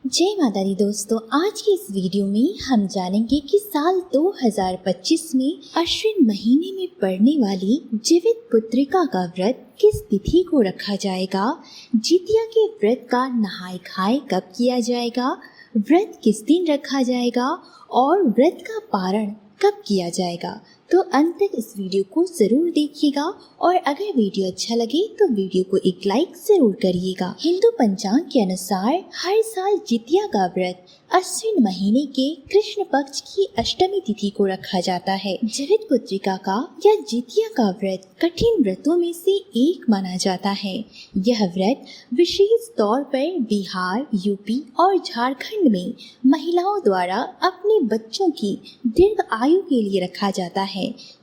जय माता दी दोस्तों, आज की इस वीडियो में हम जानेंगे कि साल 2025 में अश्विन महीने में पड़ने वाली जीवित पुत्रिका का व्रत किस तिथि को रखा जाएगा, जितिया के व्रत का नहाय खाए कब किया जाएगा, व्रत किस दिन रखा जाएगा और व्रत का पारण कब किया जाएगा। तो अंत तक इस वीडियो को ज़रूर देखिएगा और अगर वीडियो अच्छा लगे तो वीडियो को एक लाइक ज़रूर करिएगा। हिंदू पंचांग के अनुसार हर साल जितिया का व्रत अश्विन महीने के कृष्ण पक्ष की अष्टमी तिथि को रखा जाता है। जीवित पुत्रिका का या जितिया का व्रत कठिन व्रतों में से एक माना जाता है। यह व्रत विशेष तौर पर बिहार, यूपी और झारखंड में महिलाओं द्वारा अपने बच्चों की दीर्घ आयु के लिए रखा जाता है।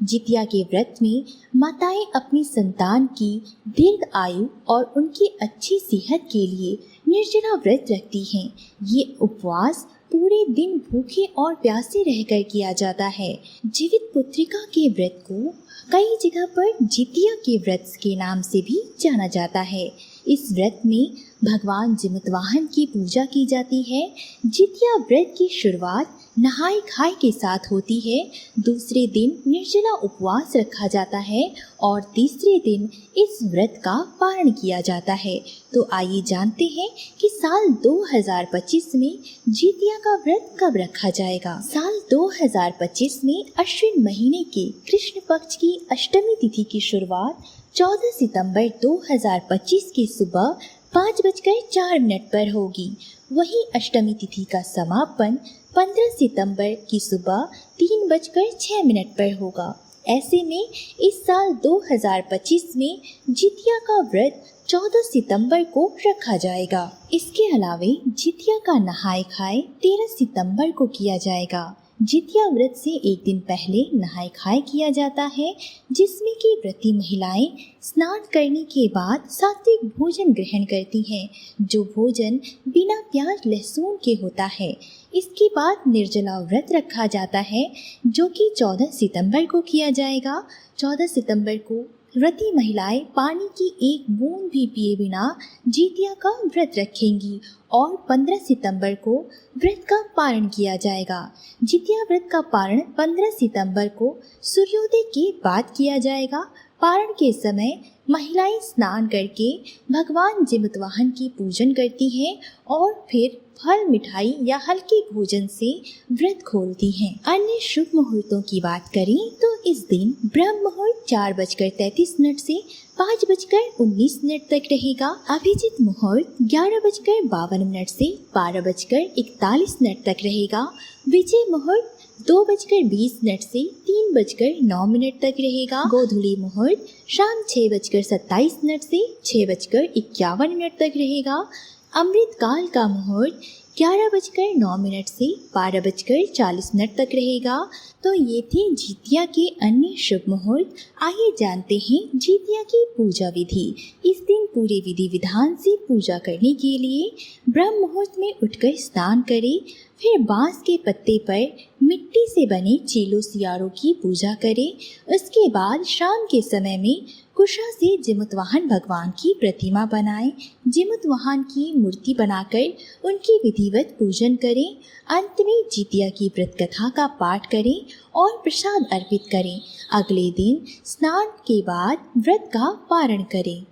जितिया के व्रत में माताएं अपनी संतान की दीर्घ आयु और उनकी अच्छी सेहत के लिए निर्जला व्रत रखती हैं। ये उपवास पूरे दिन भूखे और प्यासे रहकर किया जाता है। जीवित पुत्रिका के व्रत को कई जगह पर जितिया के व्रत के नाम से भी जाना जाता है। इस व्रत में भगवान जिमतवाहन की पूजा की जाती है। जितिया व्रत की शुरुआत नहाय खाए के साथ होती है। दूसरे दिन निर्जला उपवास रखा जाता है और तीसरे दिन इस व्रत का पारण किया जाता है। तो आइए जानते हैं कि साल 2025 में जितिया का व्रत कब रखा जाएगा। साल 2025 में अश्विन महीने के कृष्ण पक्ष की अष्टमी तिथि की शुरुआत 14 सितंबर 2025 की सुबह 5:04 पर होगी। वहीं अष्टमी तिथि का समापन 15 सितंबर की सुबह 3:06 पर होगा। ऐसे में इस साल 2025 में जितिया का व्रत 14 सितंबर को रखा जाएगा। इसके अलावे जितिया का नहाय खाए 13 सितंबर को किया जाएगा। जितिया व्रत से एक दिन पहले नहाय खाए किया जाता है, जिसमें कि व्रती महिलाएं स्नान करने के बाद सात्विक भोजन ग्रहण करती हैं, जो भोजन बिना प्याज लहसुन के होता है। इसके बाद निर्जला व्रत रखा जाता है, जो कि 14 सितंबर को किया जाएगा। 14 सितंबर को व्रती महिलाएं पानी की एक बूंद भी पिए बिना जितिया का व्रत रखेंगी और 15 सितंबर को व्रत का पारण किया जाएगा। जितिया व्रत का पारण 15 सितंबर को सूर्योदय के बाद किया जाएगा। पारण के समय महिलाएं स्नान करके भगवान जिमतवाहन की पूजन करती हैं और फिर फल, मिठाई या हल्के भोजन से व्रत खोलती हैं। अन्य शुभ मुहूर्तों की बात करें तो इस दिन ब्रह्म मुहूर्त 4:33 से 5:19 तक रहेगा। अभिजीत मुहूर्त 11:52 से 12:41 तक रहेगा। विजय मुहूर्त 2:20 से 3:09 तक रहेगा। गोधूली मुहूर्त शाम 6:27 से 6:51 तक रहेगा। अमृत काल का मुहूर्त 11:09 से 12:40 तक रहेगा। तो ये थे जितिया के अन्य शुभ मुहूर्त। आइए जानते हैं जितिया की पूजा विधि। इस दिन पूरे विधि विधान से पूजा करने के लिए ब्रह्म मुहूर्त में उठकर स्नान करें, फिर बांस के पत्ते पर मिट्टी से बने चीलो सियारों की पूजा करें। उसके बाद शाम के समय में कुशा से जिमतवाहन भगवान की प्रतिमा बनाएं। जिमतवाहन की मूर्ति बनाकर उनकी विधिवत पूजन करें। अंत में जितिया की व्रत कथा का पाठ करें और प्रसाद अर्पित करें। अगले दिन स्नान के बाद व्रत का पारण करें।